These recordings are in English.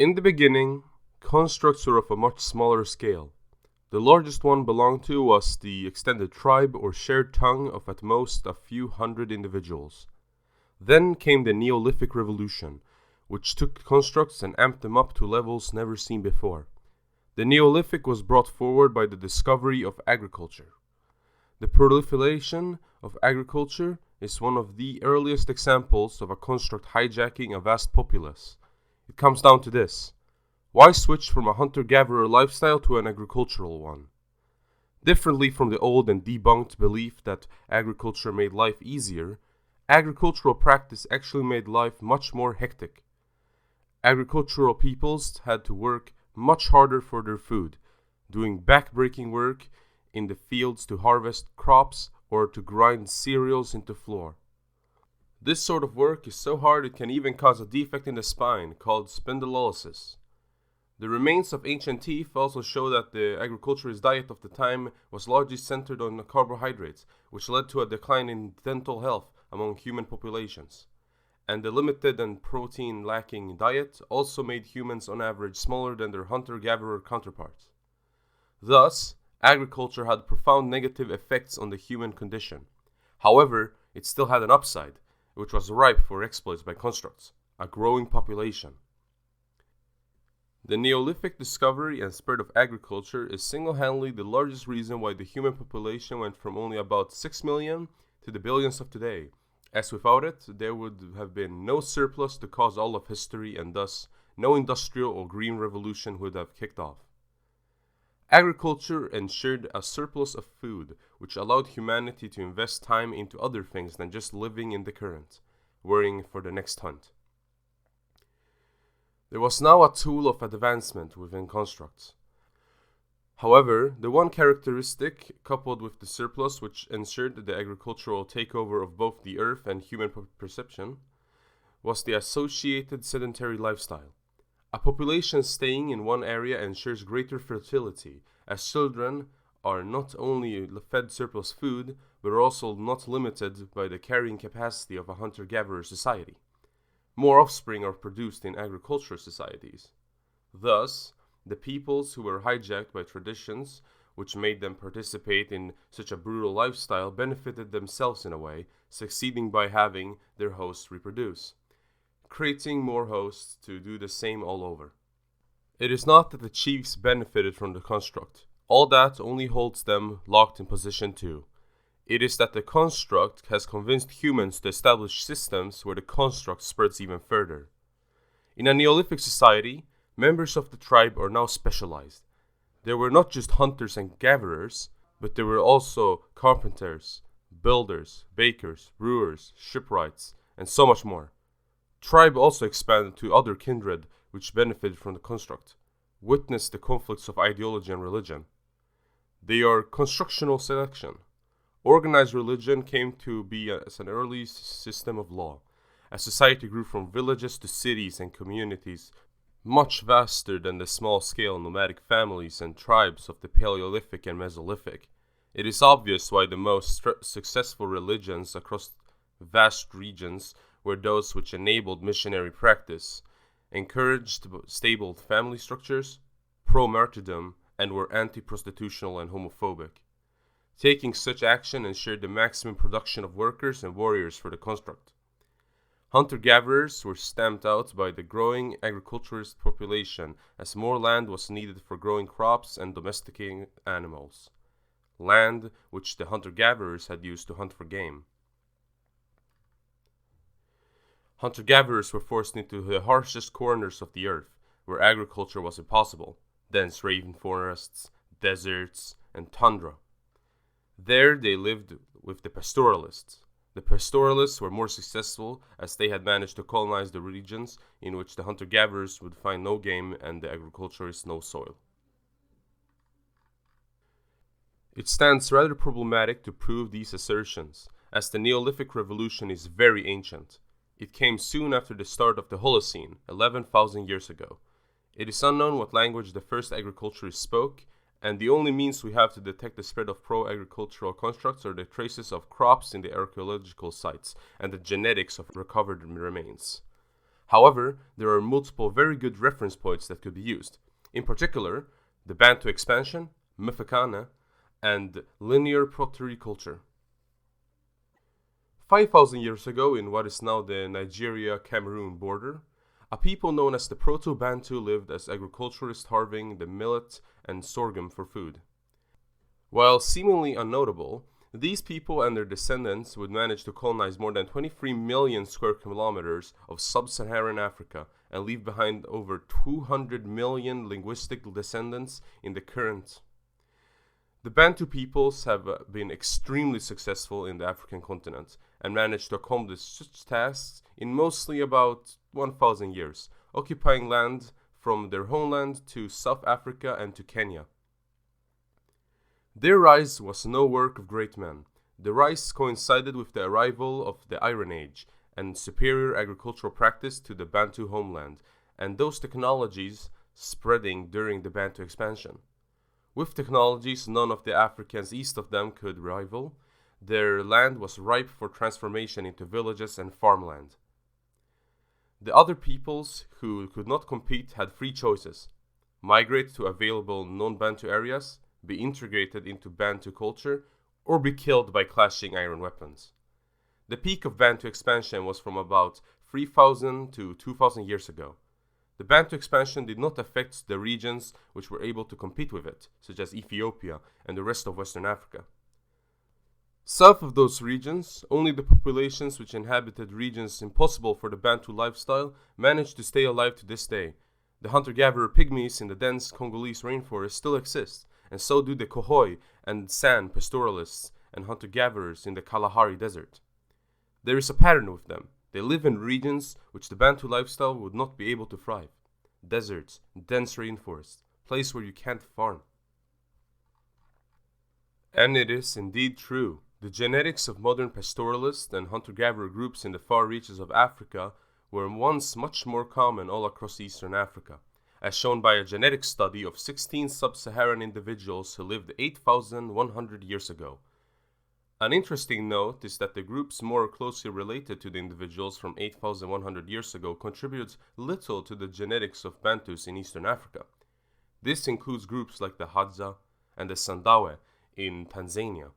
In the beginning, constructs were of a much smaller scale. The largest one belonged to was the extended tribe or shared tongue of at most a few hundred individuals. Then came the Neolithic Revolution, which took constructs and amped them up to levels never seen before. The Neolithic was brought forward by the discovery of agriculture. The proliferation of agriculture is one of the earliest examples of a construct hijacking a vast populace. It comes down to this: why switch from a hunter-gatherer lifestyle to an agricultural one? Differently from the old and debunked belief that agriculture made life easier, agricultural practice actually made life much more hectic. Agricultural peoples had to work much harder for their food, doing back-breaking work in the fields to harvest crops or to grind cereals into flour. This sort of work is so hard it can even cause a defect in the spine called spondylolysis. The remains of ancient teeth also show that the agriculturist diet of the time was largely centered on carbohydrates, which led to a decline in dental health among human populations. And the limited and protein-lacking diet also made humans on average smaller than their hunter-gatherer counterparts. Thus, agriculture had profound negative effects on the human condition. However, it still had an upside, which was ripe for exploits by constructs: a growing population. The Neolithic discovery and spread of agriculture is single-handedly the largest reason why the human population went from only about 6 million to the billions of today, as without it, there would have been no surplus to cause all of history, and thus no industrial or green revolution would have kicked off. Agriculture ensured a surplus of food, which allowed humanity to invest time into other things than just living in the current, worrying for the next hunt. There was now a tool of advancement within constructs. However, the one characteristic, coupled with the surplus which ensured the agricultural takeover of both the earth and human perception, was the associated sedentary lifestyle. A population staying in one area ensures greater fertility, as children are not only fed surplus food, but are also not limited by the carrying capacity of a hunter-gatherer society. More offspring are produced in agricultural societies. Thus, the peoples who were hijacked by traditions which made them participate in such a brutal lifestyle benefited themselves in a way, succeeding by having their hosts reproduce, creating more hosts to do the same all over. It is not that the chiefs benefited from the construct. All that only holds them locked in position too. It is that the construct has convinced humans to establish systems where the construct spreads even further. In a Neolithic society, members of the tribe are now specialized. There were not just hunters and gatherers, but there were also carpenters, builders, bakers, brewers, shipwrights, and so much more. Tribe also expanded to other kindred which benefited from the construct. Witness the conflicts of ideology and religion. They are constructional selection. Organized religion came to be as an early system of law. As society grew from villages to cities and communities, much vaster than the small-scale nomadic families and tribes of the Paleolithic and Mesolithic. It is obvious why the most successful religions across vast regions were those which enabled missionary practice, encouraged stable family structures, pro-martyrdom, and were anti-prostitutional and homophobic. Taking such action ensured the maximum production of workers and warriors for the construct. Hunter-gatherers were stamped out by the growing agriculturist population as more land was needed for growing crops and domesticating animals. Land which the hunter-gatherers had used to hunt for game. Hunter-gatherers were forced into the harshest corners of the earth, where agriculture was impossible: dense rainforests, deserts, and tundra. There they lived with the pastoralists. The pastoralists were more successful as they had managed to colonize the regions in which the hunter-gatherers would find no game and the agriculturists no soil. It stands rather problematic to prove these assertions, as the Neolithic Revolution is very ancient. It came soon after the start of the Holocene, 11,000 years ago. It is unknown what language the first agriculturists spoke, and the only means we have to detect the spread of pro-agricultural constructs are the traces of crops in the archaeological sites and the genetics of recovered remains. However, there are multiple very good reference points that could be used. In particular, the Bantu expansion, Mfecane, and linear pottery culture. 5,000 years ago, in what is now the Nigeria-Cameroon border, a people known as the Proto-Bantu lived as agriculturists harvesting the millet and sorghum for food. While seemingly unnotable, these people and their descendants would manage to colonize more than 23 million square kilometers of sub-Saharan Africa and leave behind over 200 million linguistic descendants in the current. The Bantu peoples have been extremely successful in the African continent and managed to accomplish such tasks in mostly about 1,000 years, occupying land from their homeland to South Africa and to Kenya. Their rise was no work of great men. The rise coincided with the arrival of the Iron Age and superior agricultural practice to the Bantu homeland, and those technologies spreading during the Bantu expansion. With technologies none of the Africans east of them could rival, their land was ripe for transformation into villages and farmland. The other peoples who could not compete had three choices: migrate to available non-Bantu areas, be integrated into Bantu culture, or be killed by clashing iron weapons. The peak of Bantu expansion was from about 3,000 to 2,000 years ago. The Bantu expansion did not affect the regions which were able to compete with it, such as Ethiopia and the rest of Western Africa. South of those regions, only the populations which inhabited regions impossible for the Bantu lifestyle managed to stay alive to this day. The hunter-gatherer pygmies in the dense Congolese rainforest still exist, and so do the Kohoi and San pastoralists and hunter-gatherers in the Kalahari Desert. There is a pattern with them. They live in regions which the Bantu lifestyle would not be able to thrive. Deserts, dense rainforests, place where you can't farm. And it is indeed true. The genetics of modern pastoralist and hunter-gatherer groups in the far reaches of Africa were once much more common all across Eastern Africa, as shown by a genetic study of 16 sub-Saharan individuals who lived 8,100 years ago. An interesting note is that the groups more closely related to the individuals from 8,100 years ago contribute little to the genetics of Bantus in Eastern Africa. This includes groups like the Hadza and the Sandawe in Tanzania.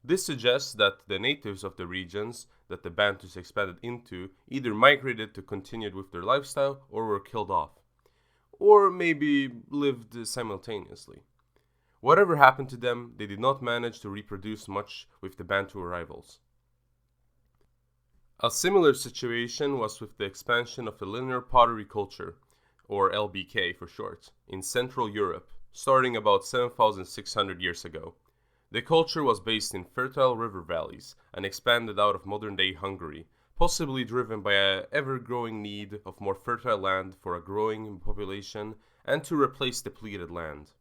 This suggests that the natives of the regions that the Bantus expanded into either migrated to continue with their lifestyle or were killed off, or maybe lived simultaneously. Whatever happened to them, they did not manage to reproduce much with the Bantu arrivals. A similar situation was with the expansion of the linear pottery culture, or LBK for short, in Central Europe, starting about 7,600 years ago. The culture was based in fertile river valleys and expanded out of modern-day Hungary, possibly driven by an ever-growing need of more fertile land for a growing population and to replace depleted land.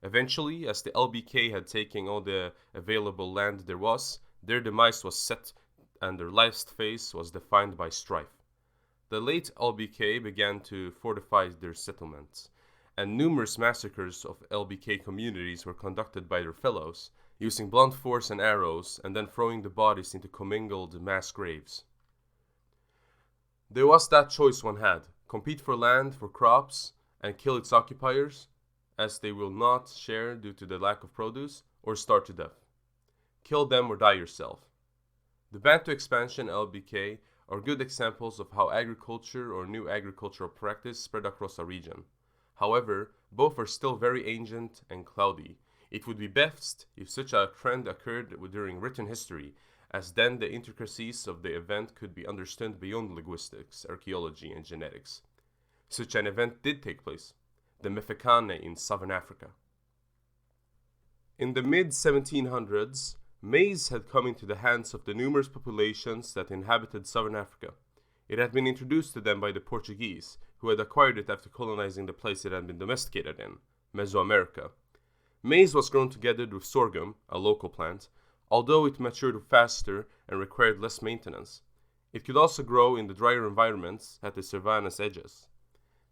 Eventually, as the LBK had taken all the available land there was, their demise was set and their last phase was defined by strife. The late LBK began to fortify their settlements, and numerous massacres of LBK communities were conducted by their fellows, using blunt force and arrows and then throwing the bodies into commingled mass graves. There was that choice one had: compete for land, for crops, and kill its occupiers, as they will not share due to the lack of produce, or starve to death. Kill them or die yourself. The Bantu expansion LBK are good examples of how agriculture or new agricultural practice spread across a region. However, both are still very ancient and cloudy. It would be best if such a trend occurred during written history, as then the intricacies of the event could be understood beyond linguistics, archaeology, and genetics. Such an event did take place: the Mfecane in southern Africa. In the mid-1700s, maize had come into the hands of the numerous populations that inhabited southern Africa. It had been introduced to them by the Portuguese, who had acquired it after colonizing the place it had been domesticated in, Mesoamerica. Maize was grown together with sorghum, a local plant, although it matured faster and required less maintenance. It could also grow in the drier environments at the savanna's edges.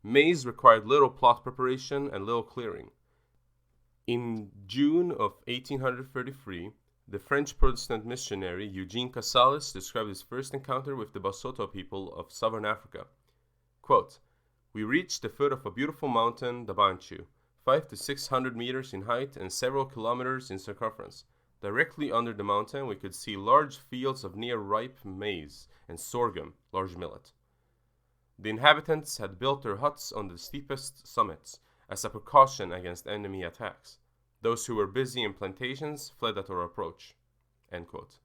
Maize required little plot preparation and little clearing. In June of 1833, the French Protestant missionary Eugene Casales described his first encounter with the Basotho people of southern Africa. Quote, "We reached the foot of a beautiful mountain, the Banchu, 500 to 600 meters in height and several kilometers in circumference. Directly under the mountain, we could see large fields of near-ripe maize and sorghum, large millet. The inhabitants had built their huts on the steepest summits as a precaution against enemy attacks. Those who were busy in plantations fled at our approach." End quote.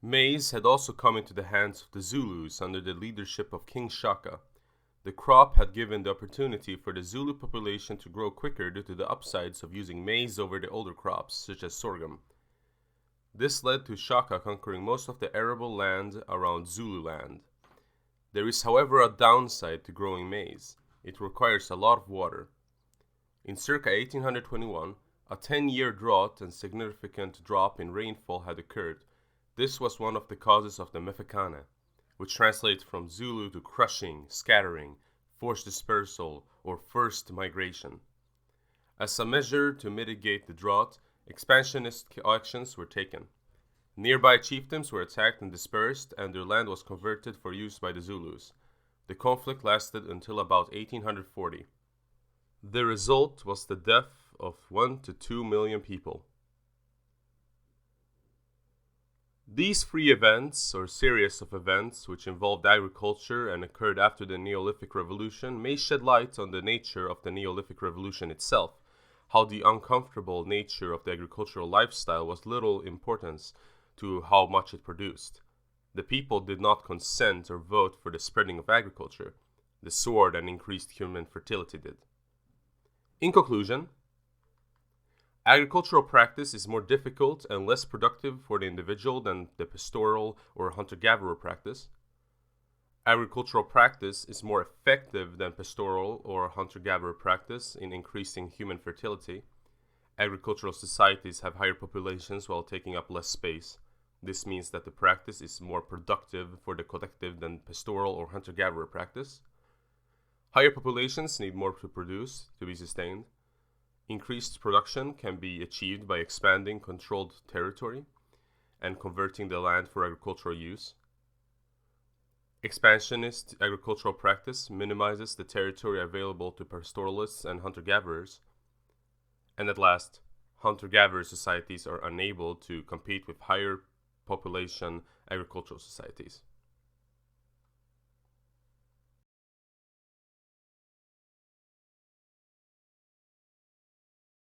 Maize had also come into the hands of the Zulus under the leadership of King Shaka. The crop had given the opportunity for the Zulu population to grow quicker due to the upsides of using maize over the older crops, such as sorghum. This led to Shaka conquering most of the arable land around Zululand. There is, however, a downside to growing maize. It requires a lot of water. In circa 1821, a 10-year drought and significant drop in rainfall had occurred. This was one of the causes of the Mfecane, which translates from Zulu to crushing, scattering, forced dispersal, or forced migration. As a measure to mitigate the drought, expansionist actions were taken. Nearby chiefdoms were attacked and dispersed, and their land was converted for use by the Zulus. The conflict lasted until about 1840. The result was the death of 1 to 2 million people. These three events, or series of events, which involved agriculture and occurred after the Neolithic Revolution, may shed light on the nature of the Neolithic Revolution itself, how the uncomfortable nature of the agricultural lifestyle was little importance to how much it produced. The people did not consent or vote for the spreading of agriculture. The sword and increased human fertility did. In conclusion, agricultural practice is more difficult and less productive for the individual than the pastoral or hunter-gatherer practice. Agricultural practice is more effective than pastoral or hunter-gatherer practice in increasing human fertility. Agricultural societies have higher populations while taking up less space. This means that the practice is more productive for the collective than pastoral or hunter-gatherer practice. Higher populations need more to produce to be sustained. Increased production can be achieved by expanding controlled territory and converting the land for agricultural use. Expansionist agricultural practice minimizes the territory available to pastoralists and hunter-gatherers. And at last, hunter-gatherer societies are unable to compete with higher population agricultural societies.